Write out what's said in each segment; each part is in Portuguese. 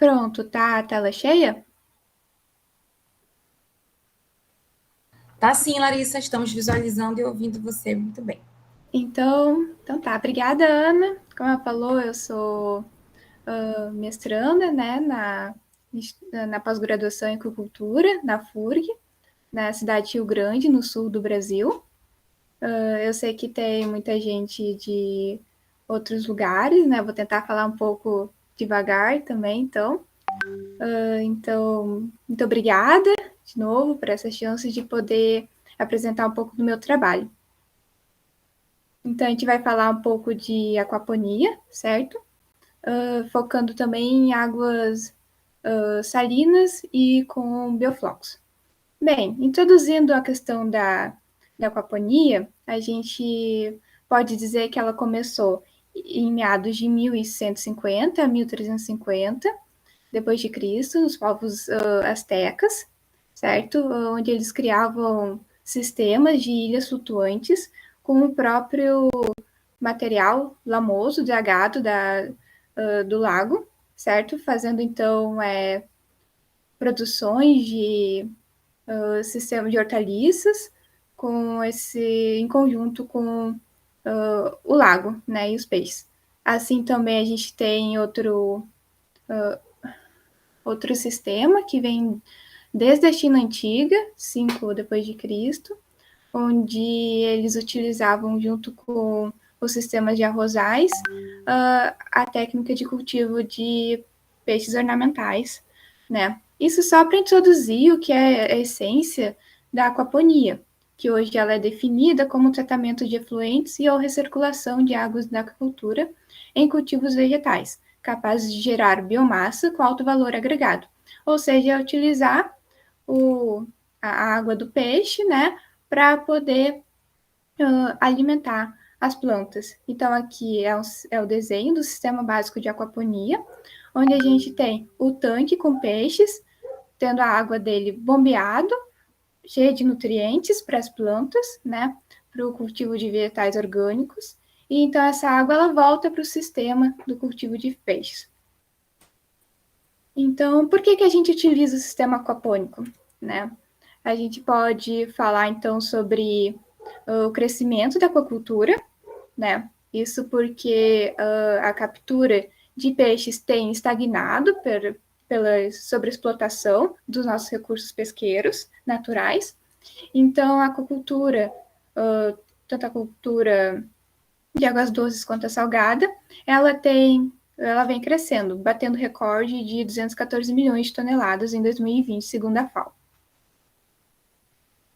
Pronto, tá a tela cheia? Tá sim, Larissa, estamos visualizando e ouvindo você muito bem. Então tá. Obrigada, Ana. Como ela falou, eu sou mestranda, né, na pós-graduação em aquicultura, na FURG, na cidade de Rio Grande, no sul do Brasil. Eu sei que tem muita gente de outros lugares, né? Vou tentar falar um pouco devagar também, então. Então, muito obrigada de novo por essa chance de poder apresentar um pouco do meu trabalho. Então, a gente vai falar um pouco de aquaponia, certo? Focando também em águas salinas e com bioflocos. Bem, introduzindo a questão da aquaponia, a gente pode dizer que ela começou em meados de 1150 a 1350 depois de Cristo, nos povos astecas, certo? Onde eles criavam sistemas de ilhas flutuantes com o próprio material lamoso, dragado do lago, certo? Fazendo então produções de sistema de hortaliças com em conjunto com o lago, né, e os peixes. Assim também a gente tem outro sistema que vem desde a China antiga, 5 depois de Cristo, onde eles utilizavam junto com os sistemas de arrozais a técnica de cultivo de peixes ornamentais, né? Isso só para introduzir o que é a essência da aquaponia, que hoje ela é definida como tratamento de efluentes e ou recirculação de águas da aquacultura em cultivos vegetais, capazes de gerar biomassa com alto valor agregado, ou seja, utilizar a água do peixe, né, para poder alimentar as plantas. Então, aqui é o desenho do sistema básico de aquaponia, onde a gente tem o tanque com peixes, tendo a água dele bombeado, cheia de nutrientes para as plantas, né, para o cultivo de vegetais orgânicos. E então essa água ela volta para o sistema do cultivo de peixes. Então, por que a gente utiliza o sistema aquapônico, né? A gente pode falar então sobre o crescimento da aquacultura, né? Isso porque a captura de peixes tem estagnado pela sobreexplotação dos nossos recursos pesqueiros naturais. Então, a aquacultura, tanto a cultura de águas doces quanto a salgada, ela vem crescendo, batendo recorde de 214 milhões de toneladas em 2020, segundo a FAO.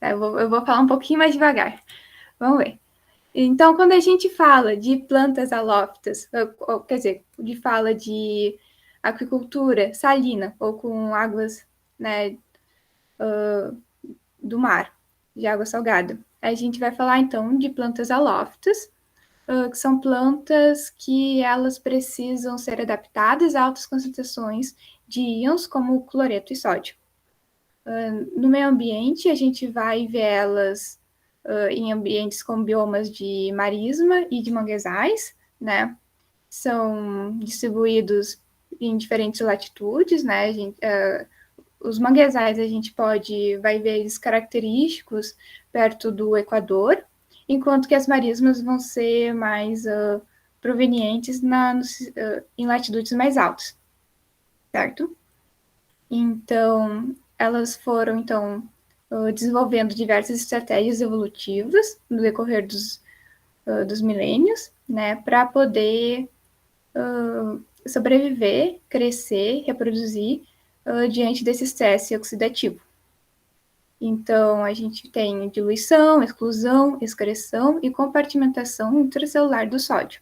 Eu vou falar um pouquinho mais devagar. Vamos ver. Então, quando a gente fala de plantas halófitas, quer dizer, fala de aquicultura salina ou com águas, né, do mar, de água salgada, a gente vai falar então de plantas halófitas, que são plantas que elas precisam ser adaptadas a altas concentrações de íons como cloreto e sódio. No meio ambiente, a gente vai ver elas em ambientes com biomas de marisma e de manguezais, né? São distribuídos em diferentes latitudes, né? Os manguezais a gente vai ver eles característicos perto do Equador, enquanto que as marismas vão ser mais provenientes em latitudes mais altas, certo? Então, elas foram, então, desenvolvendo diversas estratégias evolutivas no decorrer dos milênios, né, para poder sobreviver, crescer, reproduzir diante desse estresse oxidativo. Então, a gente tem diluição, exclusão, excreção e compartimentação intracelular do sódio.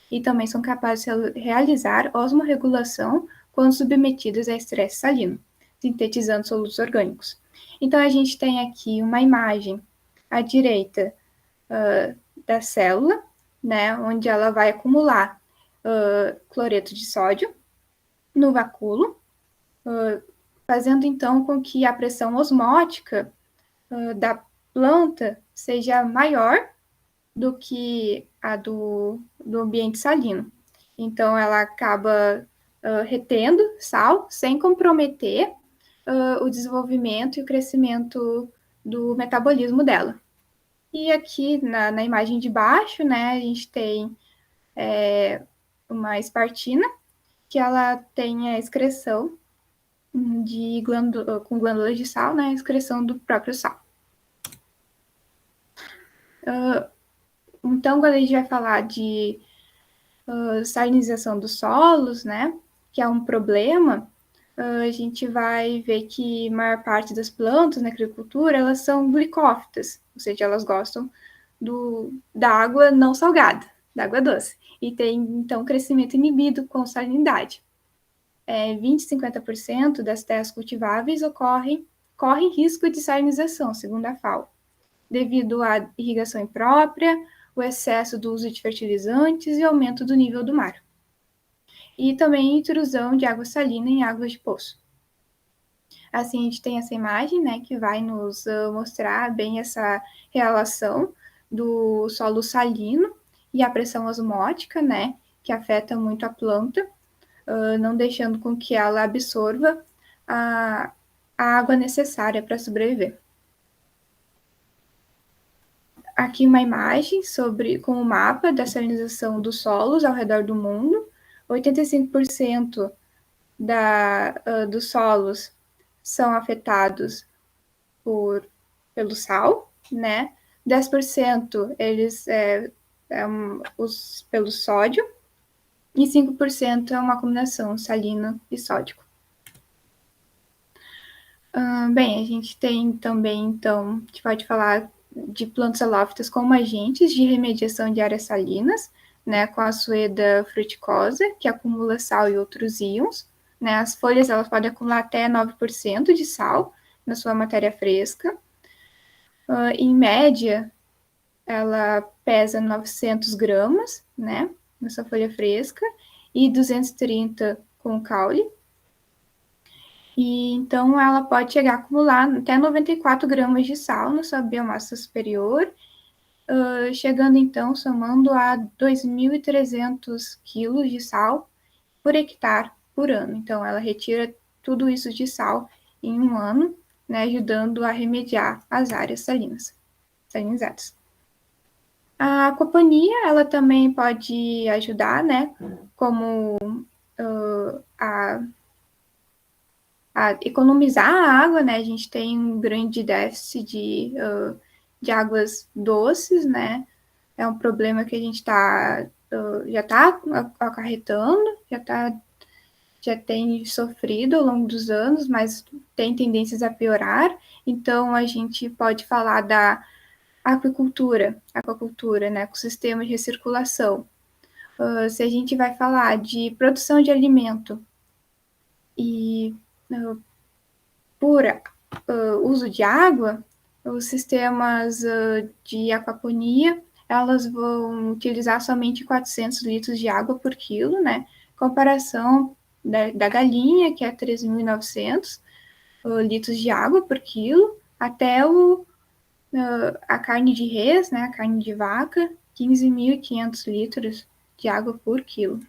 E também são capazes de realizar osmorregulação quando submetidas a estresse salino, sintetizando solutos orgânicos. Então, a gente tem aqui uma imagem à direita da célula, né, onde ela vai acumular cloreto de sódio no vacúolo, fazendo então com que a pressão osmótica da planta seja maior do que a do ambiente salino. Então, ela acaba retendo sal sem comprometer o desenvolvimento e o crescimento do metabolismo dela. E aqui na imagem de baixo, né, a gente tem uma espartina, que ela tem a excreção com glândulas de sal, né, a excreção do próprio sal. Então, quando a gente vai falar de salinização dos solos, né, que é um problema, a gente vai ver que a maior parte das plantas na agricultura, elas são glicófitas, ou seja, elas gostam da água não salgada, da água doce, e tem, então, crescimento inibido com salinidade. 20 a 50% das terras cultiváveis correm risco de salinização, segundo a FAO, devido à irrigação imprópria, o excesso do uso de fertilizantes e aumento do nível do mar. E também intrusão de água salina em águas de poço. Assim, a gente tem essa imagem, né, que vai nos mostrar bem essa relação do solo salino e a pressão osmótica, né, que afeta muito a planta, não deixando com que ela absorva a água necessária para sobreviver. Aqui uma imagem com o mapa da salinização dos solos ao redor do mundo. 85% dos solos são afetados pelo sal, né? 10% pelo sódio e 5% é uma combinação salina e sódico. Bem, a gente tem também, então, a gente pode falar de plantas halófitas como agentes de remediação de áreas salinas, né, com a Sueda fruticosa, que acumula sal e outros íons, né, as folhas elas podem acumular até 9% de sal na sua matéria fresca. Em média, ela pesa 900 gramas, né, na sua folha fresca, e 230 com caule. E então ela pode chegar a acumular até 94 gramas de sal na sua biomassa superior, chegando então, somando a 2.300 quilos de sal por hectare por ano. Então ela retira tudo isso de sal em um ano, né, ajudando a remediar as áreas salinizadas. A aquaponia, ela também pode ajudar, né, como a economizar a água, né? A gente tem um grande déficit de águas doces, né? É um problema que a gente já está acarretando, já tem sofrido ao longo dos anos, mas tem tendências a piorar. Então, a gente pode falar da aquacultura, né? Com sistema de recirculação. Se a gente vai falar de produção de alimento e por uso de água, os sistemas de aquaponia, elas vão utilizar somente 400 litros de água por quilo, né? Comparação da galinha, que é 3.900 litros de água por quilo, até a carne de res, né? A carne de vaca, 15.500 litros de água por quilo.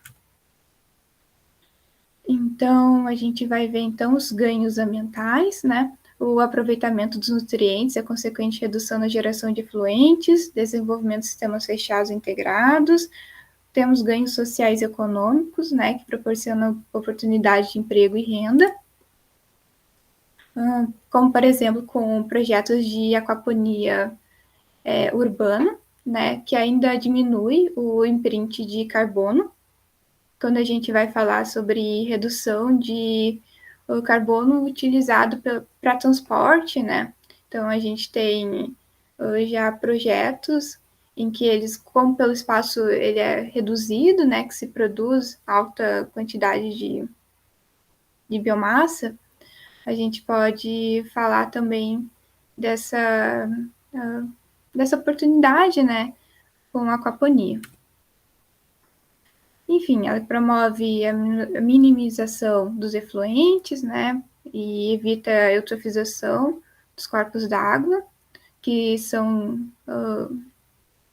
Então, a gente vai ver, então, os ganhos ambientais, né? O aproveitamento dos nutrientes, a consequente redução na geração de efluentes, desenvolvimento de sistemas fechados integrados, temos ganhos sociais e econômicos, né? Que proporcionam oportunidade de emprego e renda, como, por exemplo, com projetos de aquaponia urbana, né? Que ainda diminui o imprint de carbono, quando a gente vai falar sobre redução de carbono utilizado para transporte, né? Então, a gente tem já projetos em que eles, como pelo espaço ele é reduzido, né, que se produz alta quantidade de biomassa, a gente pode falar também dessa oportunidade, né, com a aquaponia. Enfim, ela promove a minimização dos efluentes, né, e evita a eutrofização dos corpos d'água, que são...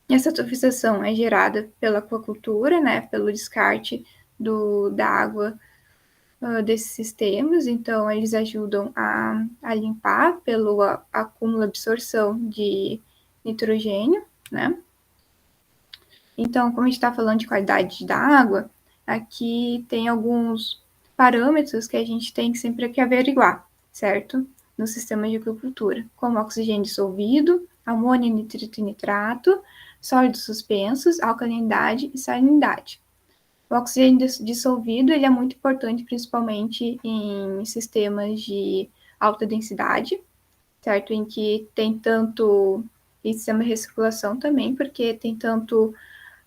essa eutrofização é gerada pela aquacultura, né, pelo descarte da água desses sistemas, então eles ajudam a limpar pelo acúmulo e absorção de nitrogênio, né? Então, como a gente está falando de qualidade da água, aqui tem alguns parâmetros que a gente tem sempre que averiguar, certo? No sistema de agricultura, como oxigênio dissolvido, amônia, nitrito e nitrato, sólidos suspensos, alcalinidade e salinidade. O oxigênio dissolvido ele é muito importante, principalmente em sistemas de alta densidade, certo? Em que tem tanto em sistema de recirculação também, porque tem tanto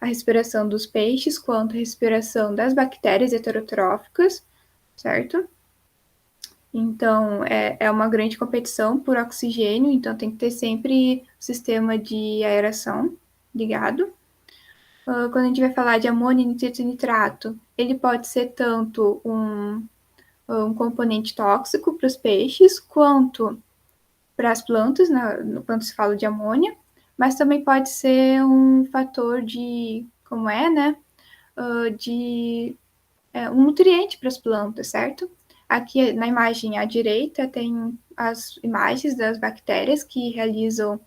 a respiração dos peixes quanto a respiração das bactérias heterotróficas, certo? Então, é uma grande competição por oxigênio, então tem que ter sempre o sistema de aeração ligado. Quando a gente vai falar de amônia, nitrito e nitrato, ele pode ser tanto um componente tóxico para os peixes, quanto para as plantas, quando se fala de amônia, mas também pode ser um fator de, como é, né, de um nutriente para as plantas, certo? Aqui na imagem à direita tem as imagens das bactérias que realizam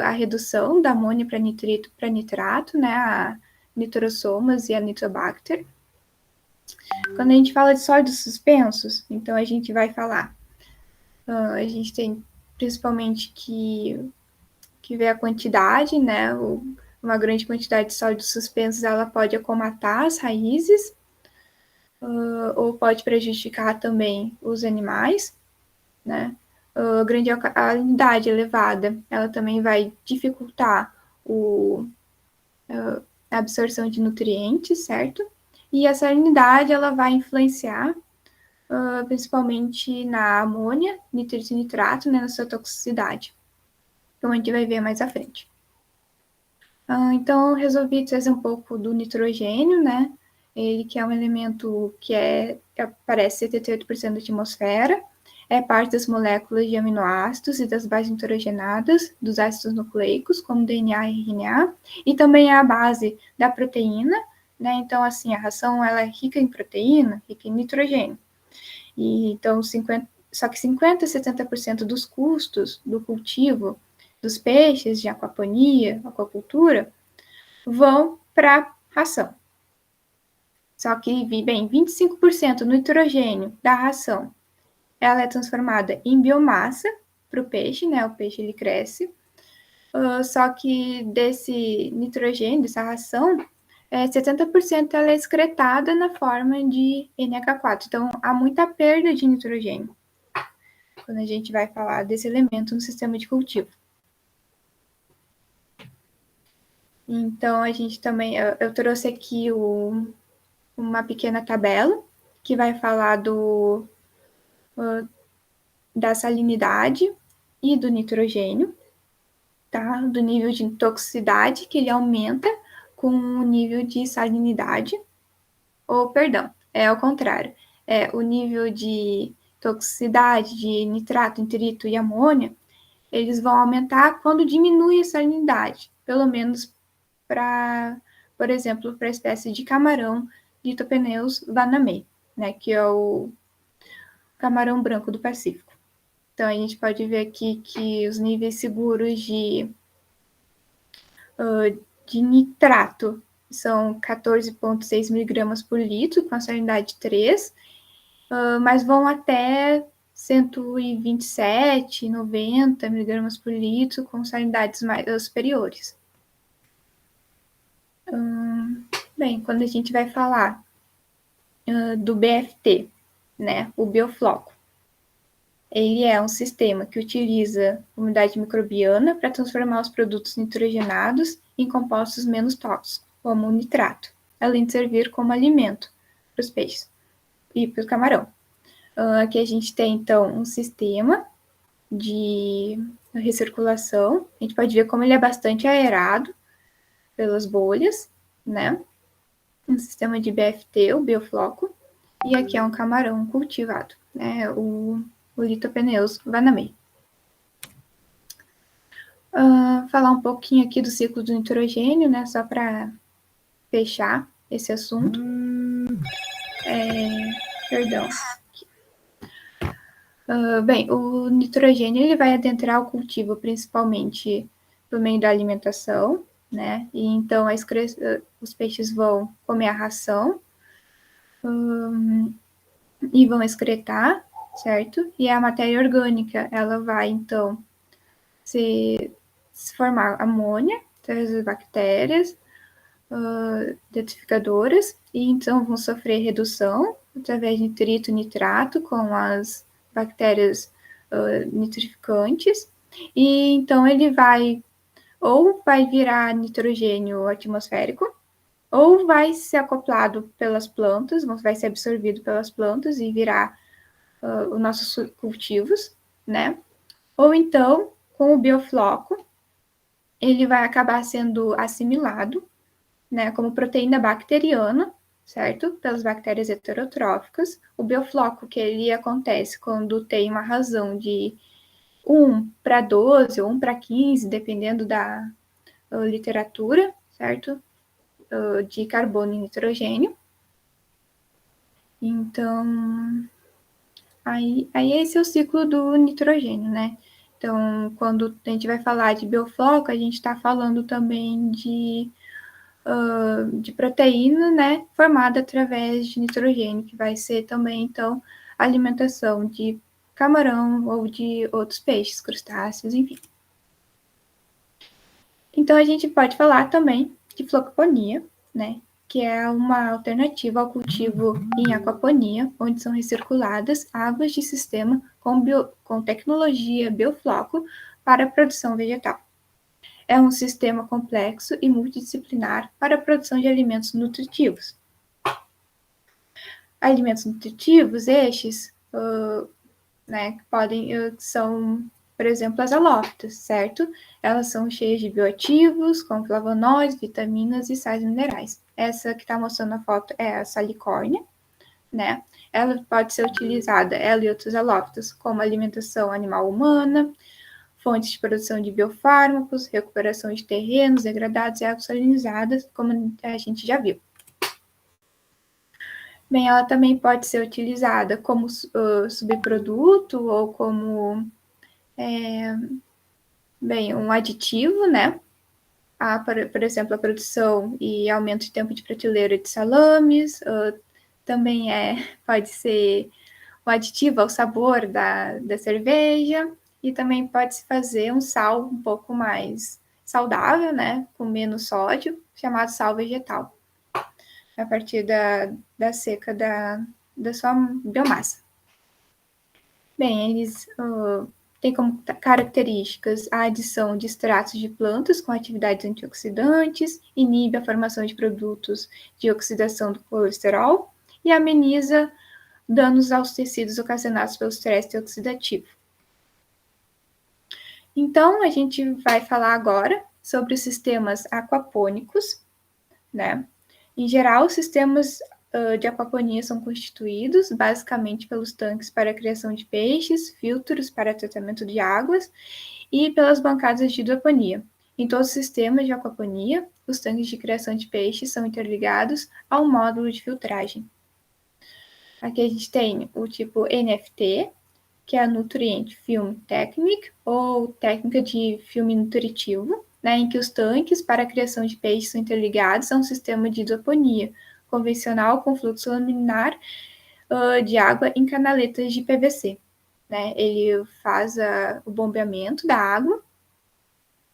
a redução da amônia para nitrito para nitrato, né, a nitrosomas e a nitrobacter. Quando a gente fala de sólidos suspensos, então a gente vai falar, a gente tem principalmente que ver a quantidade, né, uma grande quantidade de sólidos suspensos, ela pode acomatar as raízes, ou pode prejudicar também os animais, né? A grande alcalinidade elevada, ela também vai dificultar a absorção de nutrientes, certo? E a salinidade, ela vai influenciar principalmente na amônia, nitrito e nitrato, né, na sua toxicidade, como a gente vai ver mais à frente. Então, eu resolvi trazer um pouco do nitrogênio, né? Ele que é um elemento que aparece 78% da atmosfera, é parte das moléculas de aminoácidos e das bases nitrogenadas dos ácidos nucleicos, como DNA e RNA, e também é a base da proteína, né? Então, assim, a ração ela é rica em proteína, rica em nitrogênio. E, então, só que 50% a 70% dos custos do cultivo dos peixes de aquaponia, aquacultura, vão para a ração. Só que, bem, 25% do nitrogênio da ração, ela é transformada em biomassa para o peixe, né? O peixe, ele cresce. Só que desse nitrogênio, dessa ração, 70% ela é excretada na forma de NH4. Então, há muita perda de nitrogênio quando a gente vai falar desse elemento no sistema de cultivo. Então, a gente também, eu trouxe aqui uma pequena tabela que vai falar da salinidade e do nitrogênio, tá? Do nível de toxicidade, que ele aumenta com o nível de salinidade, ou, perdão, é ao contrário, o nível de toxicidade de nitrato, nitrito e amônia, eles vão aumentar quando diminui a salinidade, pelo menos para, por exemplo, para a espécie de camarão Lithopeneus vanamei, né, que é o camarão branco do Pacífico. Então, a gente pode ver aqui que os níveis seguros de nitrato são 14,6 miligramas por litro, com a salinidade 3, mas vão até 127, 90 miligramas por litro, com salinidades mais superiores. Bem, quando a gente vai falar do BFT, né, o biofloco, ele é um sistema que utiliza umidade microbiana para transformar os produtos nitrogenados em compostos menos tóxicos, como o nitrato, além de servir como alimento para os peixes e para o camarão. Aqui a gente tem, então, um sistema de recirculação. A gente pode ver como ele é bastante aerado pelas bolhas, né? Um sistema de BFT, o biofloco. E aqui é um camarão cultivado, né? O Lithopeneus vanamei. Falar um pouquinho aqui do ciclo do nitrogênio, né? Só para fechar esse assunto. Perdão. Bem, o nitrogênio ele vai adentrar o cultivo principalmente por meio da alimentação, né? E então os peixes vão comer a ração e vão excretar, certo? E a matéria orgânica, ela vai então se formar amônia, através das bactérias detoxificadoras, e então vão sofrer redução através de nitrito e nitrato com as bactérias nitrificantes, e então ele vai ou vai virar nitrogênio atmosférico, ou vai ser acoplado pelas plantas, vai ser absorvido pelas plantas e virar os nossos cultivos, né? Ou então, com o biofloco, ele vai acabar sendo assimilado, né, como proteína bacteriana, certo? Pelas bactérias heterotróficas. O biofloco, que ele acontece quando tem uma razão de 1:12 ou 1:15, dependendo da literatura, certo? De carbono e nitrogênio. Então, aí esse é o ciclo do nitrogênio, né? Então, quando a gente vai falar de biofloco, a gente está falando também de proteína, né, formada através de nitrogênio, que vai ser também, então, alimentação de camarão ou de outros peixes, crustáceos, enfim. Então, a gente pode falar também de flocoponia, né, que é uma alternativa ao cultivo em aquaponia, onde são recirculadas águas de sistema com tecnologia biofloco para a produção vegetal. É um sistema complexo e multidisciplinar para a produção de alimentos nutritivos. Alimentos nutritivos, estes, né, são, por exemplo, as halófitas, certo? Elas são cheias de bioativos, como flavonoides, vitaminas e sais minerais. Essa que está mostrando na foto é a salicórnia, né? Ela pode ser utilizada, ela e outras halófitas, como alimentação animal humana, fontes de produção de biofármacos, recuperação de terrenos degradados e águas salinizadas, como a gente já viu. Bem, ela também pode ser utilizada como subproduto ou como um aditivo, né? Por exemplo, a produção e aumento de tempo de prateleira de salames, também pode ser o aditivo ao sabor da cerveja, e também pode-se fazer um sal um pouco mais saudável, né? Com menos sódio, chamado sal vegetal, a partir da seca da sua biomassa. Bem, eles têm como características a adição de extratos de plantas com atividades antioxidantes, inibe a formação de produtos de oxidação do colesterol e ameniza danos aos tecidos ocasionados pelo estresse oxidativo. Então, a gente vai falar agora sobre os sistemas aquapônicos, né? Em geral, os sistemas de aquaponia são constituídos basicamente pelos tanques para a criação de peixes, filtros para tratamento de águas e pelas bancadas de hidroponia. Em todos os sistemas de aquaponia, os tanques de criação de peixes são interligados ao módulo de filtragem. Aqui a gente tem o tipo NFT, que é a Nutrient Film Technique, ou técnica de filme nutritivo, né, em que os tanques para a criação de peixes são interligados a um sistema de hidroponia convencional com fluxo laminar de água em canaletas de PVC. Né? Ele faz o bombeamento da água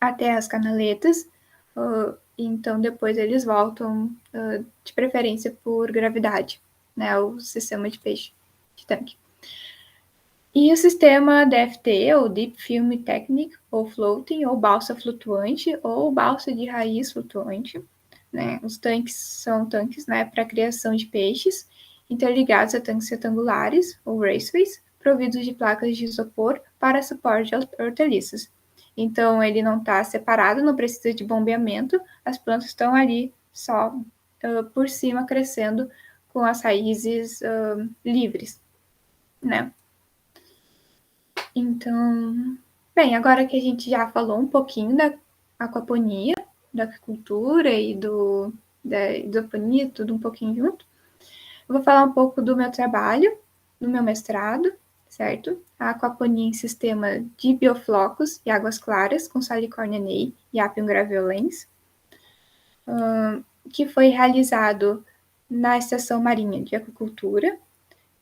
até as canaletas, então depois eles voltam, de preferência por gravidade, né, o sistema de peixe de tanque. E o sistema DFT, ou Deep Film Technique, ou Floating, ou balsa flutuante, ou balsa de raiz flutuante. Né? Os tanques são tanques, né, para a criação de peixes, interligados a tanques retangulares, ou raceways, providos de placas de isopor para suporte de hortaliças. Então, ele não está separado, não precisa de bombeamento, as plantas estão ali só por cima, crescendo com as raízes livres, né? Então, bem, agora que a gente já falou um pouquinho da aquaponia, da aquicultura e da hidroponia, tudo um pouquinho junto, vou falar um pouco do meu trabalho, do meu mestrado, certo? A aquaponia em sistema de bioflocos e águas claras com Salicornia nei e Apium graveolens, que foi realizado na Estação Marinha de Aquicultura,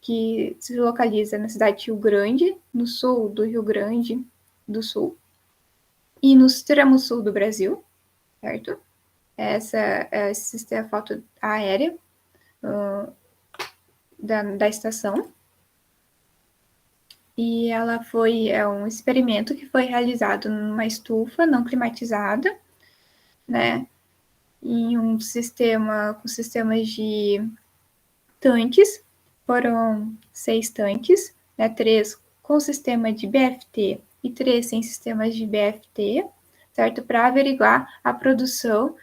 que se localiza na cidade de Rio Grande, no sul do Rio Grande do Sul, e no extremo sul do Brasil, certo? Essa é a foto aérea da estação. E ela é um experimento que foi realizado numa estufa não climatizada, né? Em um sistema com sistemas de tanques, foram 6 tanques, né? 3 com sistema de BFT e 3 sem sistemas de BFT, certo? Para averiguar a produção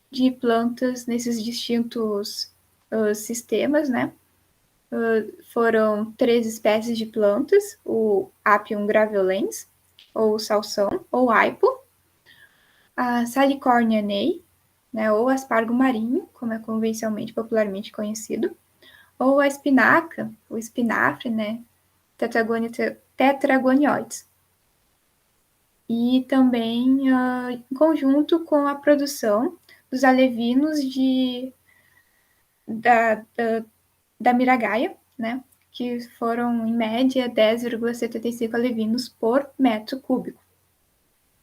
de plantas nesses distintos sistemas, né? Foram 3 espécies de plantas, o Apium graveolens, ou salsão, ou aipo, a Salicornia nei, né, ou aspargo marinho, como é convencionalmente popularmente conhecido, ou a espinaca, o espinafre, né, tetragonioides. E também em conjunto com a produção dos alevinos da miragaia, né, que foram, em média, 10,75 alevinos por metro cúbico.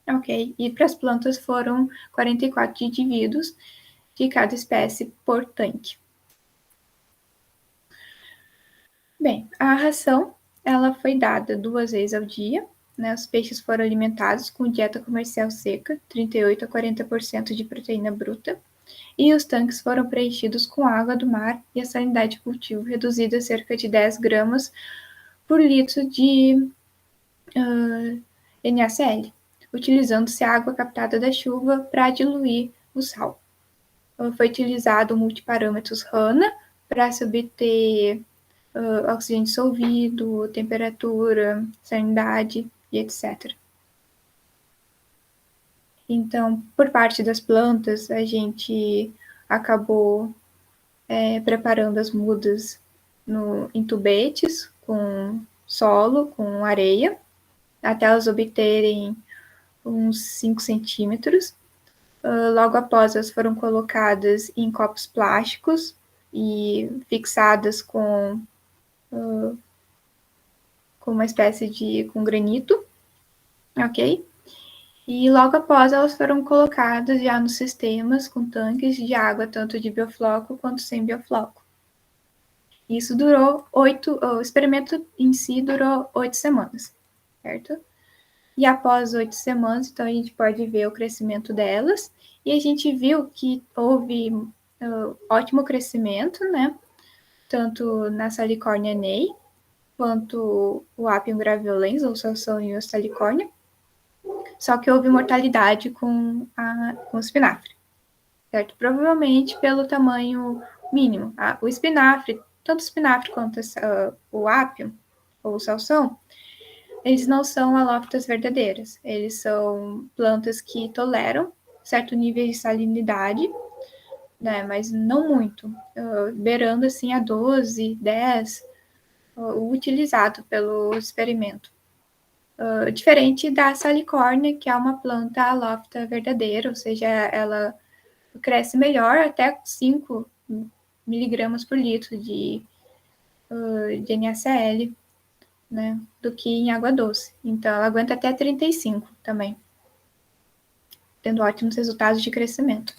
Ok? E para as plantas foram 44 indivíduos de cada espécie por tanque. Bem, a ração ela foi dada 2 vezes ao dia. Né? Os peixes foram alimentados com dieta comercial seca, 38 a 40% de proteína bruta, e os tanques foram preenchidos com água do mar e a salinidade de cultivo reduzida a cerca de 10 gramas por litro de NaCl, utilizando-se a água captada da chuva para diluir o sal. Foi utilizado o multiparâmetros RANA para se obter oxigênio dissolvido, temperatura, salinidade e etc. Então, por parte das plantas, a gente acabou preparando as mudas em tubetes, com solo, com areia, até elas obterem uns 5 centímetros. Logo após, elas foram colocadas em copos plásticos e fixadas com uma espécie com granito, ok? E logo após, elas foram colocadas já nos sistemas com tanques de água, tanto de biofloco quanto sem biofloco. Isso durou o experimento em si durou 8 semanas, certo? E após 8 semanas, então a gente pode ver o crescimento delas, e a gente viu que houve ótimo crescimento, né? Tanto na Salicornia nei, quanto o Apium graveolens, ou salsão e o Salicornia, só que houve mortalidade com o espinafre, certo? Provavelmente pelo tamanho mínimo. O espinafre, tanto o espinafre quanto o Apium, ou o salsão, eles não são halófitas verdadeiras. Eles são plantas que toleram certo nível de salinidade, né, mas não muito, beirando assim a 12, 10, o utilizado pelo experimento. Diferente da salicórnia, que é uma planta halófita verdadeira, ou seja, ela cresce melhor até 5 miligramas por litro de NaCl, né, do que em água doce. Então, ela aguenta até 35 também, tendo ótimos resultados de crescimento.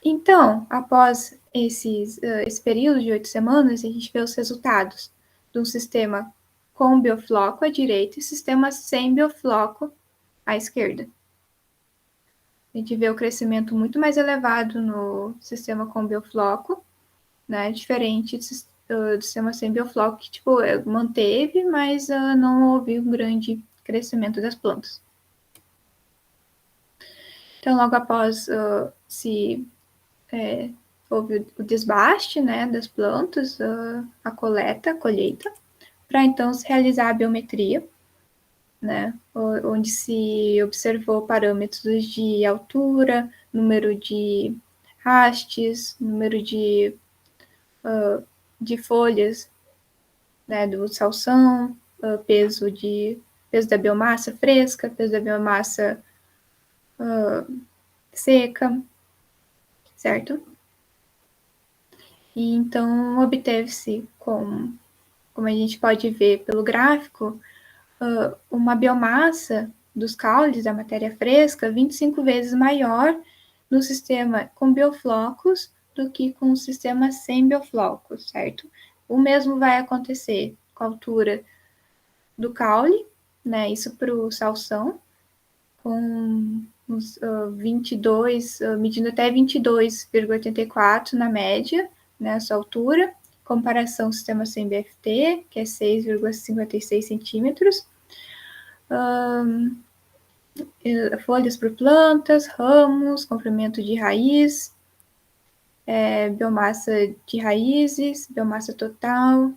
Então, após esse período de 8 semanas, a gente vê os resultados de um sistema com biofloco à direita e sistema sem biofloco à esquerda. A gente vê o crescimento muito mais elevado no sistema com biofloco, né, diferente do sistema sem biofloco, que tipo, manteve, mas não houve um grande crescimento das plantas. Então, logo após houve o desbaste, né, das plantas, a colheita, para então se realizar a biometria, né, onde se observou parâmetros de altura, número de hastes, número de de folhas, né, do salsão, peso da biomassa fresca, peso da biomassa seca, certo? E então obteve-se, como a gente pode ver pelo gráfico, uma biomassa dos caules da matéria fresca 25 vezes maior no sistema com bioflocos do que com o sistema sem bioflocos, certo? O mesmo vai acontecer com a altura do caule, né? Isso para o salsão, com uns 22, medindo até 22,84 na média, nessa altura, comparação ao sistema sem BFT, que é 6,56 centímetros. Folhas por plantas, ramos, comprimento de raiz, biomassa de raízes, biomassa total.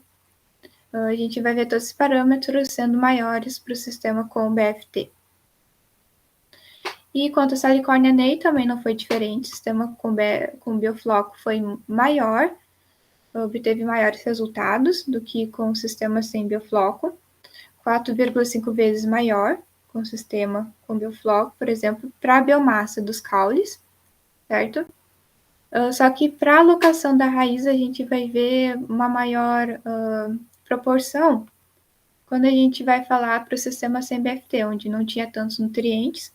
A gente vai ver todos esses parâmetros sendo maiores para o sistema com BFT. E quanto a Salicornia Ney, também não foi diferente. O sistema com biofloco foi maior, obteve maiores resultados do que com o sistema sem biofloco, 4,5 vezes maior com o sistema com biofloco, por exemplo, para a biomassa dos caules, certo? Só que para a alocação da raiz a gente vai ver uma maior proporção quando a gente vai falar para o sistema sem BFT, onde não tinha tantos nutrientes,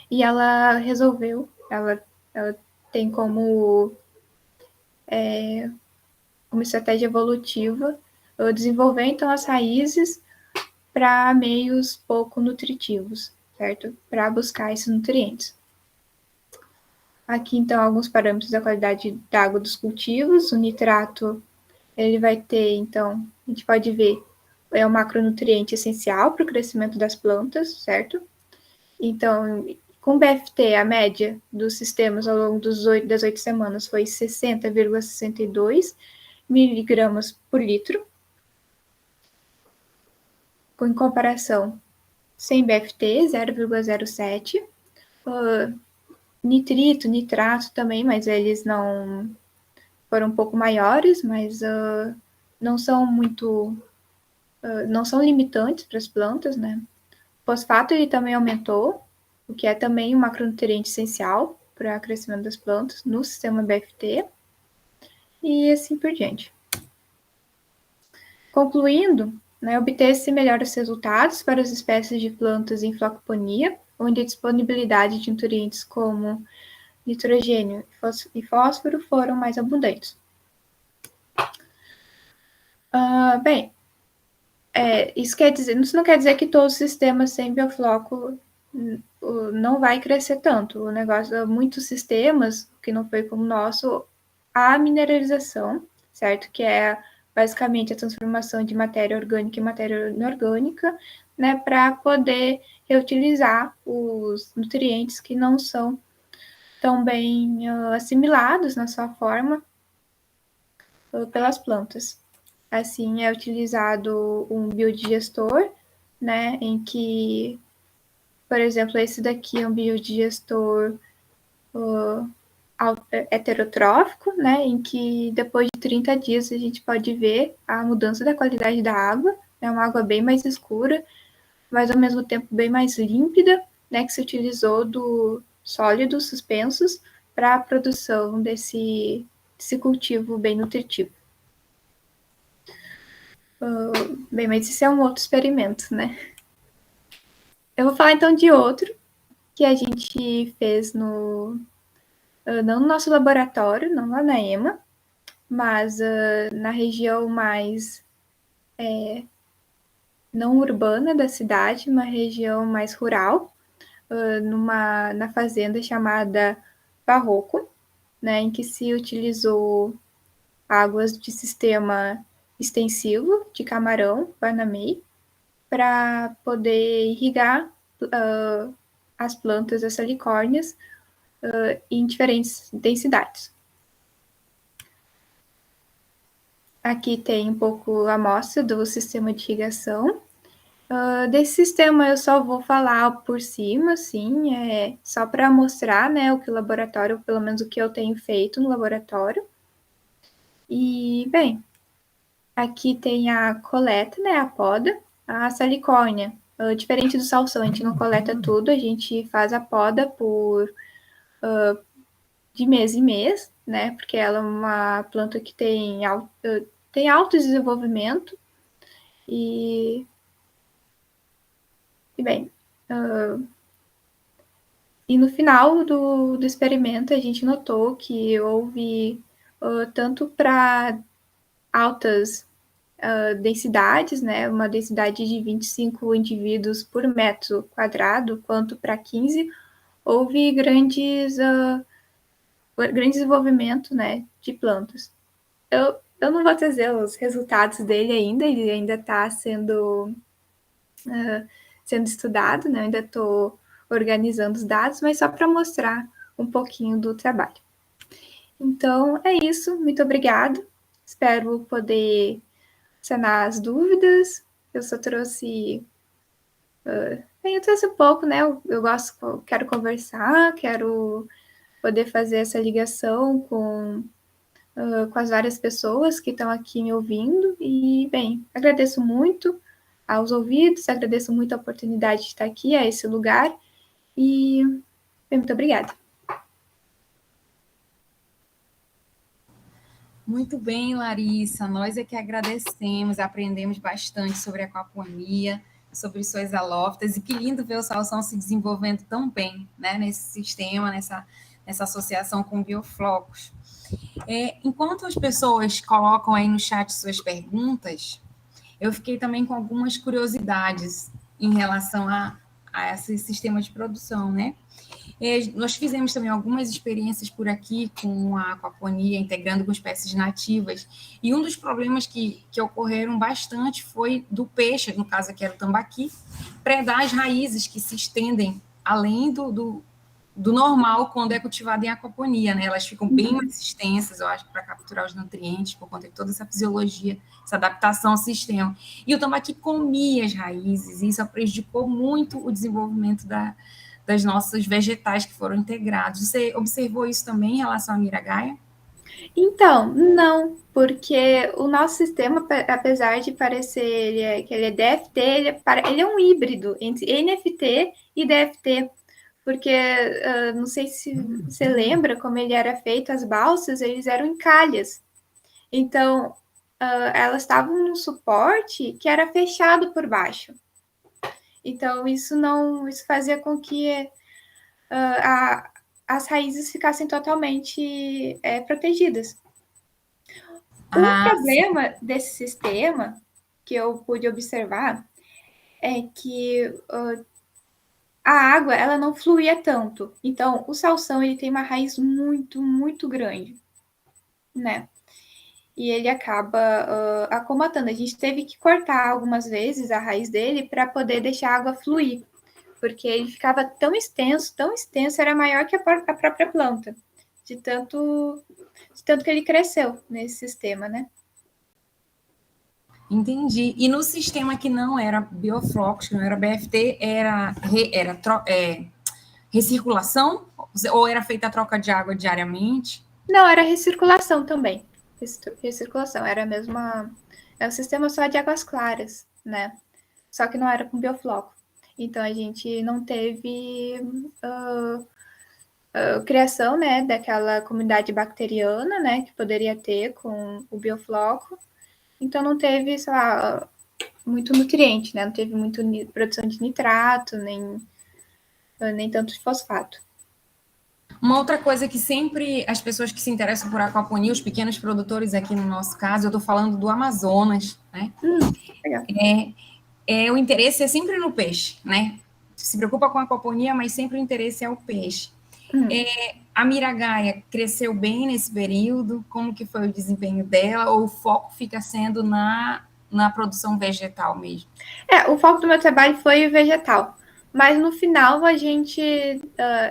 e ela resolveu, ela tem como estratégia evolutiva desenvolver então as raízes para meios pouco nutritivos, certo? Para buscar esses nutrientes. Aqui, então, alguns parâmetros da qualidade da água dos cultivos. O nitrato, ele vai ter, então, a gente pode ver, é um macronutriente essencial para o crescimento das plantas, certo? Então, com BFT, a média dos sistemas ao longo das 8 semanas foi 60,62 miligramas por litro. Em comparação, sem BFT, 0,07. Nitrito, nitrato também, mas eles não foram um pouco maiores, mas não são muito, não são limitantes para as plantas, né? O fosfato ele também aumentou, o que é também um macronutriente essencial para o crescimento das plantas no sistema BFT, e assim por diante. Concluindo, né, obter-se melhores resultados para as espécies de plantas em flocoponia, onde a disponibilidade de nutrientes como nitrogênio e fósforo foram mais abundantes. Bem, isso não quer dizer que todo o sistema sem biofloco não vai crescer tanto. O negócio, muitos sistemas, que não foi como o nosso, a mineralização, certo? Que é basicamente a transformação de matéria orgânica em matéria inorgânica, né? Para poder reutilizar os nutrientes que não são tão bem assimilados na sua forma pelas plantas. Assim, é utilizado um biodigestor, né, em que, por exemplo, esse daqui é um biodigestor heterotrófico, né, em que depois de 30 dias a gente pode ver a mudança da qualidade da água, é uma água bem mais escura, mas ao mesmo tempo bem mais límpida, né, que se utilizou do sólidos suspensos para a produção desse cultivo bem nutritivo. Bem, mas isso é um outro experimento, né? Eu vou falar então de outro que a gente fez não no nosso laboratório, não lá na EMA, mas na região mais não urbana da cidade, uma região mais rural, na fazenda chamada Barroco, né, em que se utilizou águas de sistema extensivo de Camarão, Banamei, para poder irrigar as plantas das salicórnias em diferentes densidades. Aqui tem um pouco a amostra do sistema de irrigação. Desse sistema eu só vou falar por cima, assim, só para mostrar, né, o que o laboratório, pelo menos o que eu tenho feito no laboratório. E, bem, aqui tem a coleta, né, a poda, a salicórnia. Diferente do salsão, a gente não coleta tudo, a gente faz a poda de mês em mês, né, porque ela é uma planta que tem alto desenvolvimento e, bem, e no final do experimento a gente notou que houve tanto para altas densidades, né, uma densidade de 25 indivíduos por metro quadrado, quanto para 15, houve grande desenvolvimento, né, de plantas. Eu não vou trazer os resultados dele ainda, ele ainda está sendo estudado, né, eu ainda estou organizando os dados, mas só para mostrar um pouquinho do trabalho. Então, é isso, muito obrigada, espero poder sanar as dúvidas, eu só trouxe eu trouxe um pouco, né? Eu gosto, quero conversar, quero poder fazer essa ligação com as várias pessoas que estão aqui me ouvindo. E, bem, agradeço muito aos ouvidos, agradeço muito a oportunidade de estar aqui, a esse lugar. E, bem, muito obrigada. Muito bem, Larissa. Nós é que agradecemos, aprendemos bastante sobre a aquaponia, sobre suas alófitas, e que lindo ver o salsão se desenvolvendo tão bem, né, nesse sistema, nessa associação com bioflocos. Enquanto as pessoas colocam aí no chat suas perguntas, eu fiquei também com algumas curiosidades em relação a esse sistema de produção, né? Nós fizemos também algumas experiências por aqui com a aquaponia, integrando com espécies nativas, e um dos problemas que ocorreram bastante foi do peixe, no caso aqui era o tambaqui, predar as raízes que se estendem além do normal quando é cultivado em aquaponia, né? Elas ficam bem mais extensas, eu acho, para capturar os nutrientes, por conta de toda essa fisiologia, essa adaptação ao sistema. E o tambaqui comia as raízes, e isso prejudicou muito o desenvolvimento das nossas vegetais que foram integrados. Você observou isso também em relação à miragaia? Então, não, porque o nosso sistema, apesar de parecer que ele é DFT, ele é um híbrido entre NFT e DFT, porque não sei se você lembra como ele era feito, as balsas, eles eram em calhas. Então, elas estavam num suporte que era fechado por baixo. Então, isso fazia com que as raízes ficassem totalmente protegidas. O problema desse sistema que eu pude observar é que a água ela não fluía tanto. Então, o salsão ele tem uma raiz muito, muito grande, né? E ele acaba acomatando. A gente teve que cortar algumas vezes a raiz dele para poder deixar a água fluir, porque ele ficava tão extenso, era maior que a própria planta, de tanto que ele cresceu nesse sistema, né? Entendi. E no sistema que não era bioflocos, que não era BFT, era recirculação? Ou era feita a troca de água diariamente? Não, era recirculação também. Recirculação, era a mesma. É um sistema só de águas claras, né? Só que não era com biofloco. Então a gente não teve criação, né, daquela comunidade bacteriana, né, que poderia ter com o biofloco. Então não teve, sei lá, muito nutriente, né? Não teve muito produção de nitrato, nem tanto de fosfato. Uma outra coisa que sempre as pessoas que se interessam por aquaponia, os pequenos produtores aqui no nosso caso, eu estou falando do Amazonas, né? Legal. O interesse é sempre no peixe, né? Se preocupa com a aquaponia, mas sempre o interesse é o peixe. A miragaia cresceu bem nesse período? Como que foi o desempenho dela? Ou o foco fica sendo na produção vegetal mesmo? O foco do meu trabalho foi o vegetal. Mas no final a gente.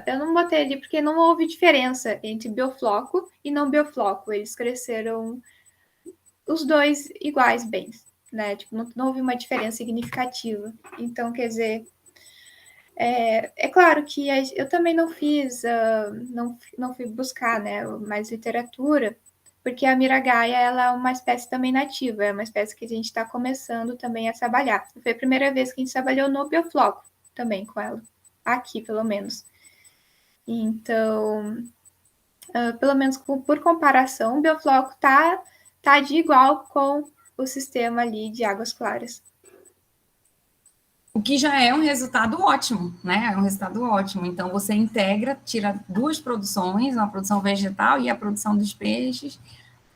Eu não botei ali porque não houve diferença entre biofloco e não biofloco. Eles cresceram os dois iguais bem, né? Tipo, não houve uma diferença significativa. Então, quer dizer, é claro que eu também não fiz, não fui buscar, né, mais literatura, porque a miragaia ela é uma espécie também nativa, é uma espécie que a gente está começando também a trabalhar. Foi a primeira vez que a gente trabalhou no biofloco também com ela, aqui pelo menos. Então, pelo menos por comparação, o biofloco tá de igual com o sistema ali de águas claras. O que já é um resultado ótimo, né? É um resultado ótimo. Então, você integra, tira duas produções, uma produção vegetal e a produção dos peixes,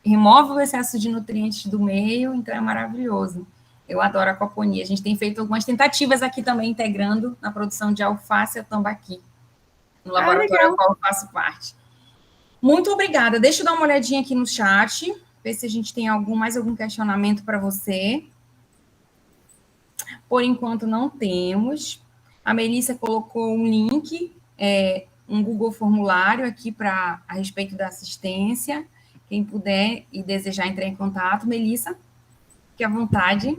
remove o excesso de nutrientes do meio, então é maravilhoso. Eu adoro a aquaponia. A gente tem feito algumas tentativas aqui também, integrando na produção de alface e tambaqui, no laboratório ao qual eu faço parte. Muito obrigada. Deixa eu dar uma olhadinha aqui no chat, ver se a gente tem mais algum questionamento para você. Por enquanto, não temos. A Melissa colocou um link, um Google formulário aqui a respeito da assistência. Quem puder e desejar entrar em contato, Melissa, fique à vontade.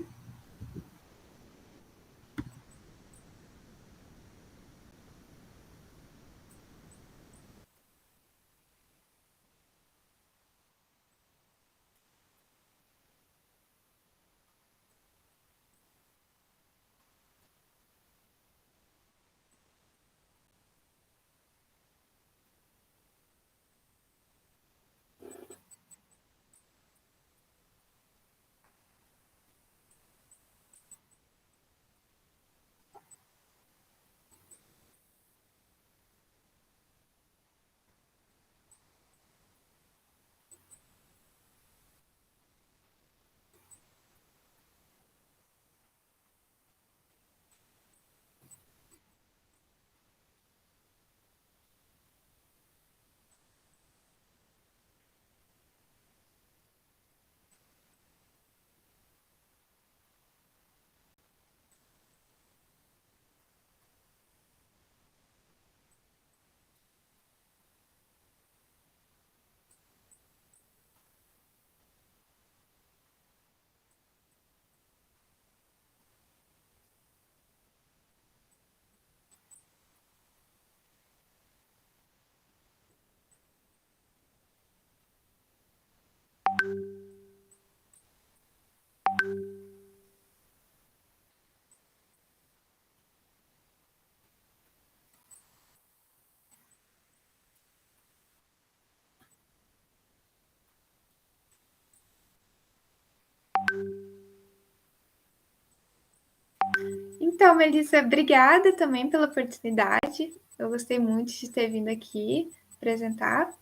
Então, Melissa, obrigada também pela oportunidade. Eu gostei muito de ter vindo aqui apresentar.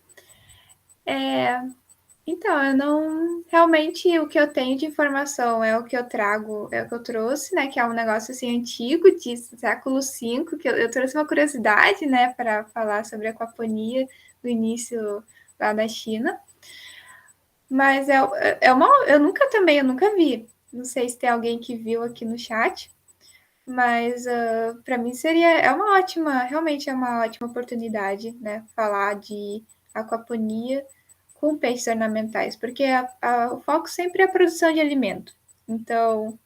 Então, eu não. Realmente, o que eu tenho de informação é o que eu trago, é o que eu trouxe, né? Que é um negócio assim antigo, de século V, que eu trouxe uma curiosidade, né, para falar sobre a aquaponia do início lá da China. Mas eu nunca vi. Não sei se tem alguém que viu aqui no chat, mas para mim realmente é uma ótima oportunidade, né? Falar de aquaponia com peixes ornamentais, porque o foco sempre é a produção de alimento. Então,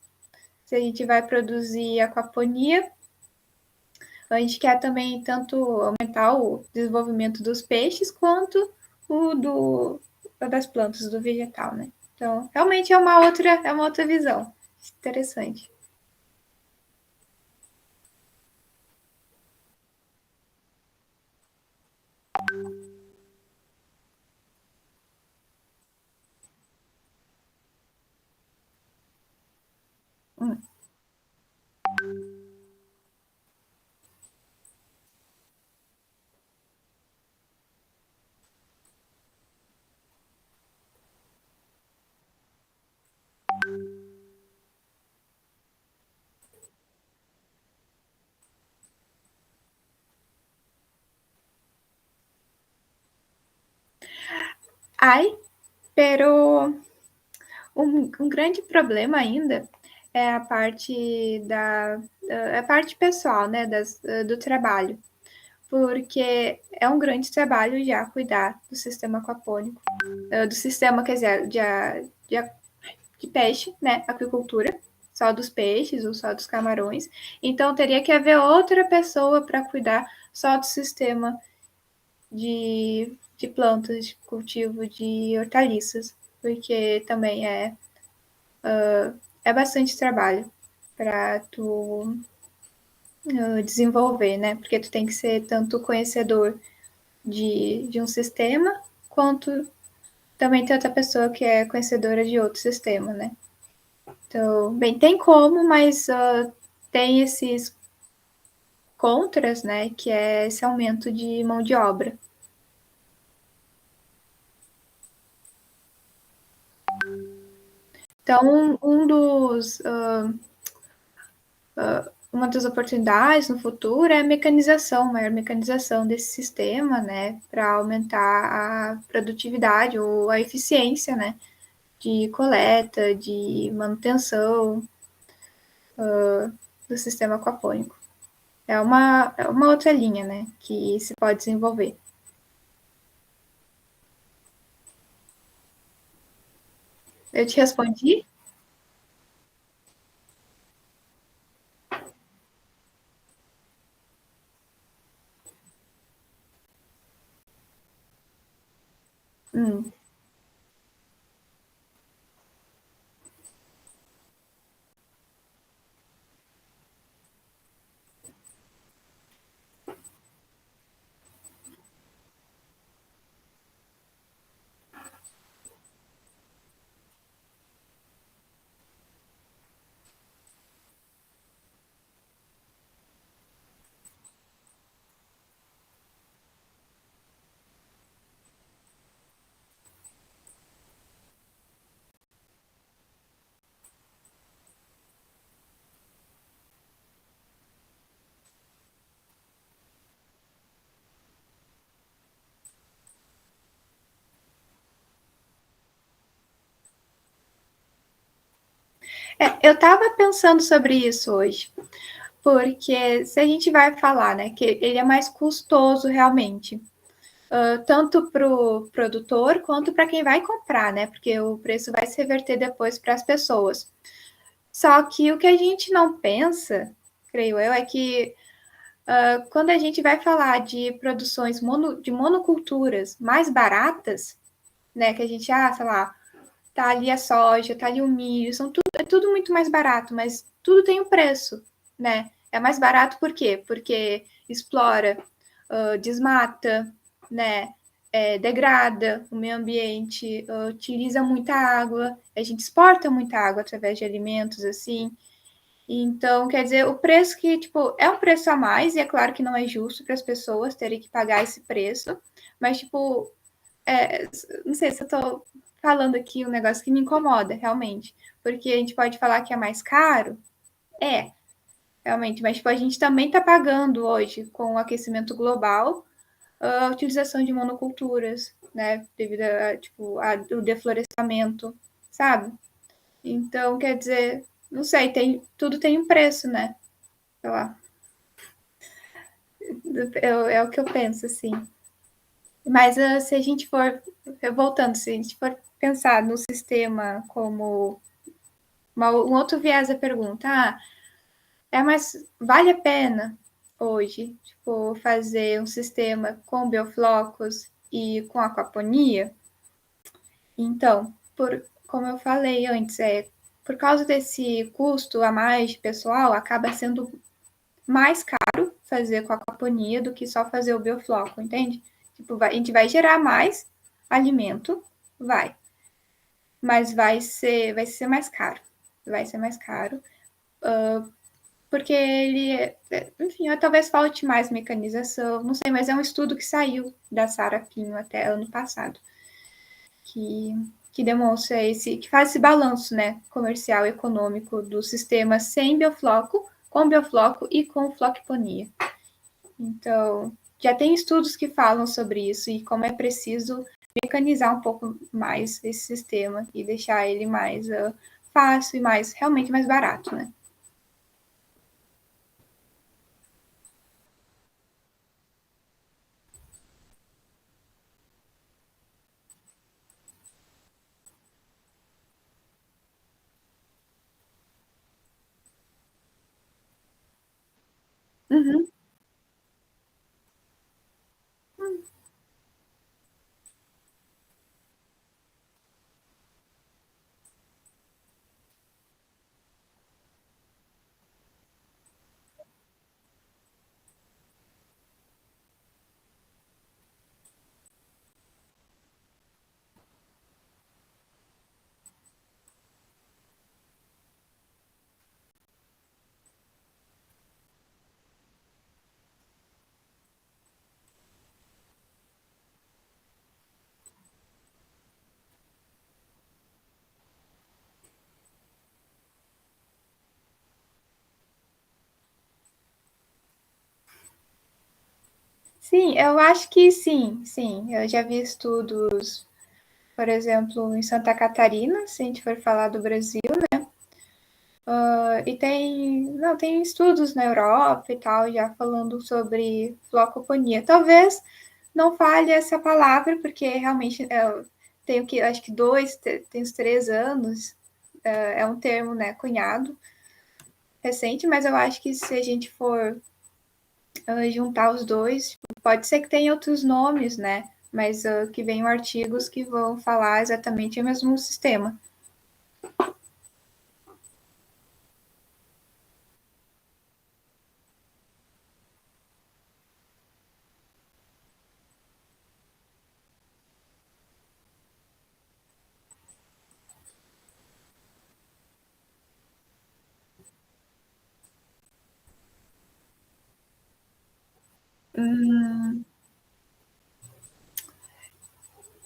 se a gente vai produzir aquaponia, a gente quer também tanto aumentar o desenvolvimento dos peixes quanto das plantas, do vegetal, né? Então, realmente é uma outra visão. Interessante. Hay, pero um grande problema ainda é a parte pessoal, né, do trabalho, porque é um grande trabalho já cuidar do sistema aquapônico, do sistema, quer dizer, de peixe, né, aquicultura, só dos peixes ou só dos camarões. Então teria que haver outra pessoa para cuidar só do sistema de plantas, de cultivo de hortaliças, porque também é bastante trabalho para tu desenvolver, né? Porque tu tem que ser tanto conhecedor de um sistema, quanto também tem outra pessoa que é conhecedora de outro sistema, né? Então, bem, tem como, mas tem esses contras, né? Que é esse aumento de mão de obra. Então, uma das oportunidades no futuro é a mecanização, maior mecanização desse sistema, né, para aumentar a produtividade ou a eficiência, né, de coleta, de manutenção do sistema aquapônico. É uma outra linha, né, que se pode desenvolver. Eu te respondi? Hum. Eu estava pensando sobre isso hoje, porque se a gente vai falar, né, que ele é mais custoso realmente, tanto para o produtor quanto para quem vai comprar, né? Porque o preço vai se reverter depois para as pessoas. Só que o que a gente não pensa, creio eu, é que quando a gente vai falar de produções de monoculturas mais baratas, né? Que a gente, sei lá, tá ali a soja, tá ali o milho, é tudo muito mais barato, mas tudo tem um preço, né? É mais barato por quê? Porque explora, desmata, né? Degrada o meio ambiente, utiliza muita água, a gente exporta muita água através de alimentos, assim. Então, quer dizer, o preço que, tipo, é um preço a mais, e é claro que não é justo para as pessoas terem que pagar esse preço, mas, tipo, é, não sei se eu tô falando aqui um negócio que me incomoda, realmente. Porque a gente pode falar que é mais caro, é, realmente, mas tipo, a gente também está pagando hoje, com o aquecimento global, a utilização de monoculturas, né? Devido a, tipo, ao deflorestamento, sabe? Então, quer dizer, não sei, tudo tem um preço, né? Sei lá. É o que eu penso, assim. Mas se a gente for, voltando, se a gente for pensar no sistema como um outro viés da pergunta, vale a pena hoje, tipo, fazer um sistema com bioflocos e com aquaponia? Então, como eu falei antes, por causa desse custo a mais de pessoal, acaba sendo mais caro fazer com a aquaponia do que só fazer o biofloco, entende? Tipo, a gente vai gerar mais alimento, mas vai ser mais caro. Vai ser mais caro, porque enfim, talvez falte mais mecanização, não sei, mas é um estudo que saiu da Sara Pinho até ano passado, que, que demonstra que faz esse balanço, né, comercial e econômico do sistema sem biofloco, com biofloco e com floquiponia. Então, já tem estudos que falam sobre isso e como é preciso mecanizar um pouco mais esse sistema e deixar ele mais fácil e realmente mais barato, né? Uhum. Sim, eu acho que sim, sim. Eu já vi estudos, por exemplo, em Santa Catarina, se a gente for falar do Brasil, e tem, não, tem estudos na Europa e tal, já falando sobre flocoponia. Talvez não fale essa palavra, porque realmente eu tenho que, acho que tem uns 3 anos, é um termo, né, cunhado, recente, mas eu acho que se a gente for juntar os dois, pode ser que tenha outros nomes, né? Mas que venham artigos que vão falar exatamente o mesmo sistema.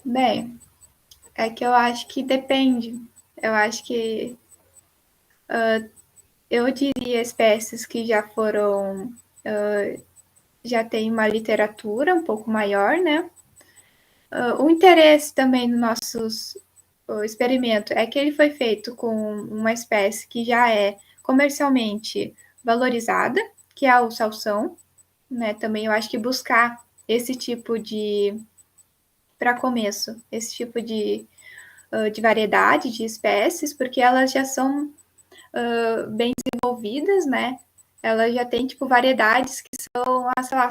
Bem, é que eu acho que depende. Eu acho que eu diria espécies que já foram, já tem uma literatura um pouco maior, né? O interesse também no nosso experimento é que ele foi feito com uma espécie que já é comercialmente valorizada, que é o salsão, né? Também eu acho que buscar esse tipo de, para começo, esse tipo de variedade de espécies, porque elas já são bem desenvolvidas, né? Ela já tem tipo variedades que são, sei lá,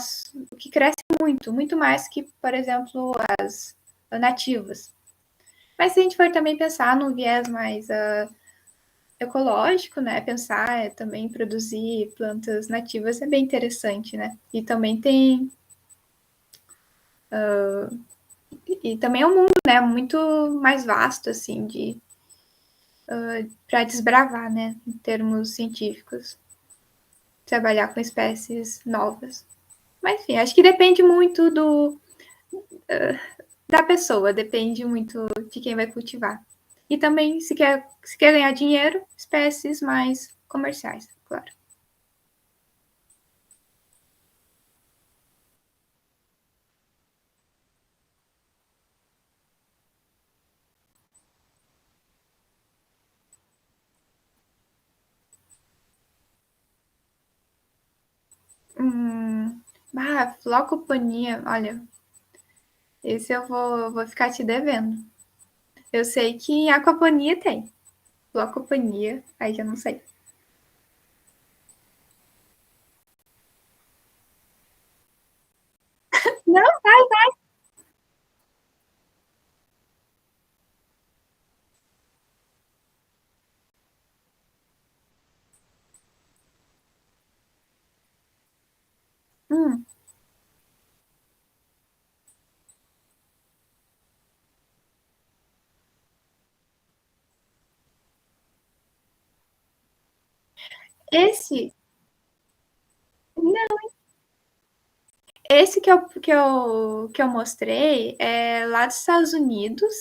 que crescem muito, muito mais que, por exemplo, as nativas. Mas se a gente for também pensar num viés mais ecológico, né? Pensar também em produzir plantas nativas é bem interessante, né? E também tem e também é um mundo, né? Muito mais vasto assim de para desbravar, né? Em termos científicos, trabalhar com espécies novas. Mas enfim, acho que depende muito da pessoa, depende muito de quem vai cultivar. E também, se quer ganhar dinheiro, espécies mais comerciais, claro. Hum, flocoponia, olha, esse eu vou ficar te devendo. Eu sei que em aquaponia tem. Flocoponia, aí já não sei. Não, vai. Hum, esse, esse que eu mostrei é lá dos Estados Unidos,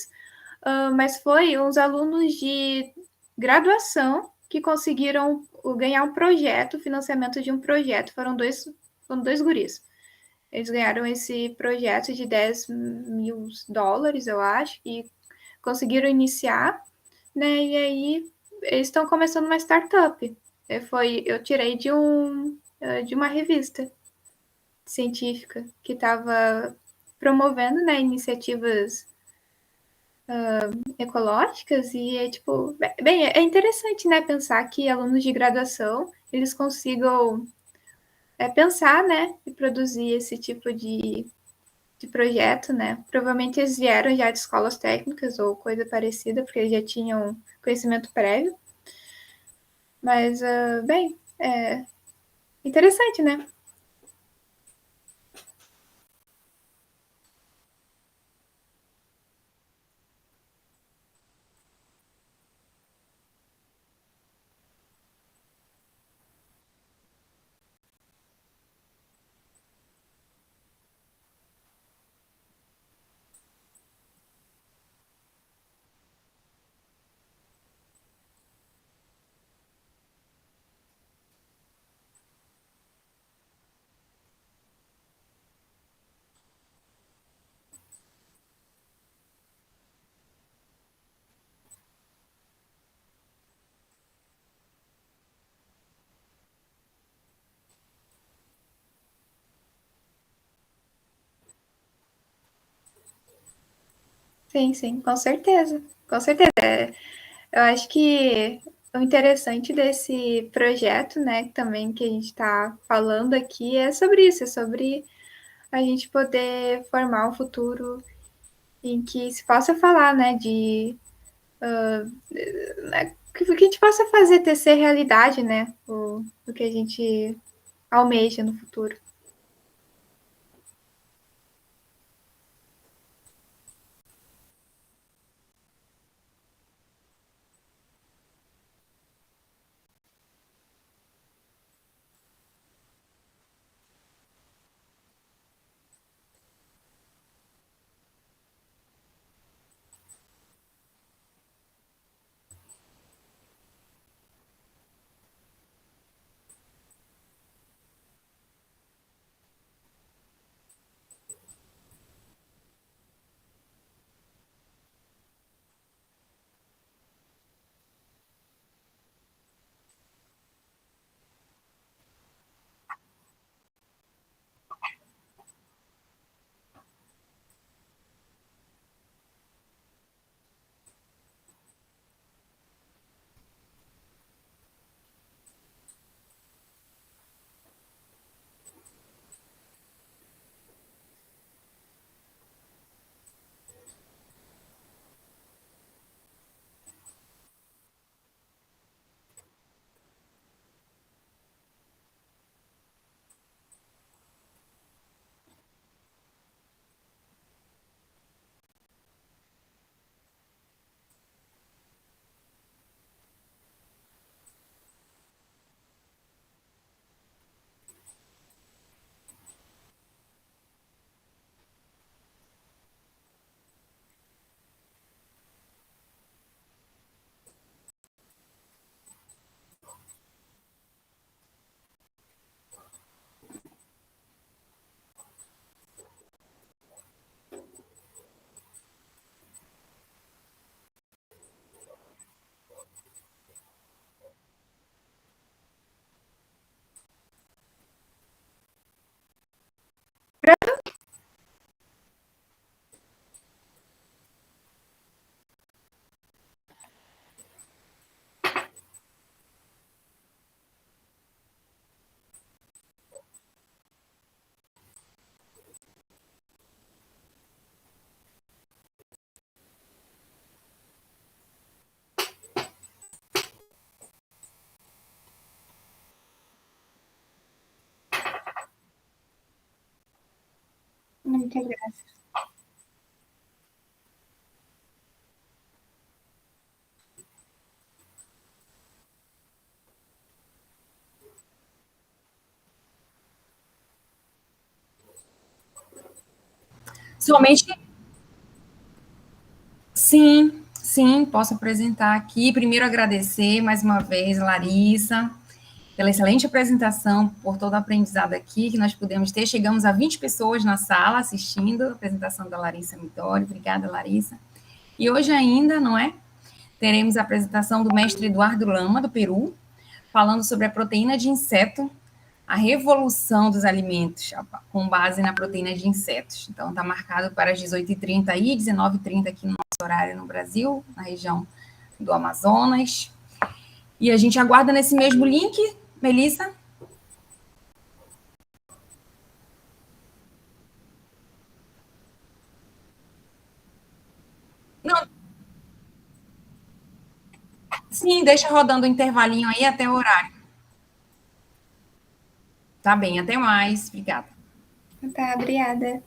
mas foi uns alunos de graduação que conseguiram ganhar um projeto, financiamento de um projeto. Foram dois guris. Eles ganharam esse projeto de US$ 10.000, eu acho, e conseguiram iniciar, né? E aí eles estão começando uma startup. Eu tirei de uma revista científica que estava promovendo, né, iniciativas ecológicas e é tipo, bem, é interessante, né, pensar que alunos de graduação eles consigam pensar, né, e produzir esse tipo de projeto, né? Provavelmente eles vieram já de escolas técnicas ou coisa parecida, porque eles já tinham conhecimento prévio, mas, bem, é interessante, né? Sim, sim, com certeza. Com certeza. Eu acho que o interessante desse projeto, né, também que a gente está falando aqui, é sobre isso, é sobre a gente poder formar um futuro em que se possa falar, né, de que a gente possa fazer ter ser realidade, né, o que a gente almeja no futuro. Muchas gracias. Somente, sim, sim, posso apresentar aqui. Primeiro, agradecer mais uma vez, Larissa, pela excelente apresentação, por todo o aprendizado aqui que nós pudemos ter. Chegamos a 20 pessoas na sala assistindo a apresentação da Larissa Midori. Obrigada, Larissa. E hoje ainda, não é? Teremos a apresentação do mestre Eduardo Lama, do Peru, falando sobre a proteína de inseto, a revolução dos alimentos com base na proteína de insetos. Então, está marcado para as 18h30 aí, 19h30 aqui no nosso horário no Brasil, na região do Amazonas. E a gente aguarda nesse mesmo link, Melissa? Não, sim, deixa rodando o intervalinho aí até o horário. Tá bem, até mais. Obrigada. Tá, obrigada.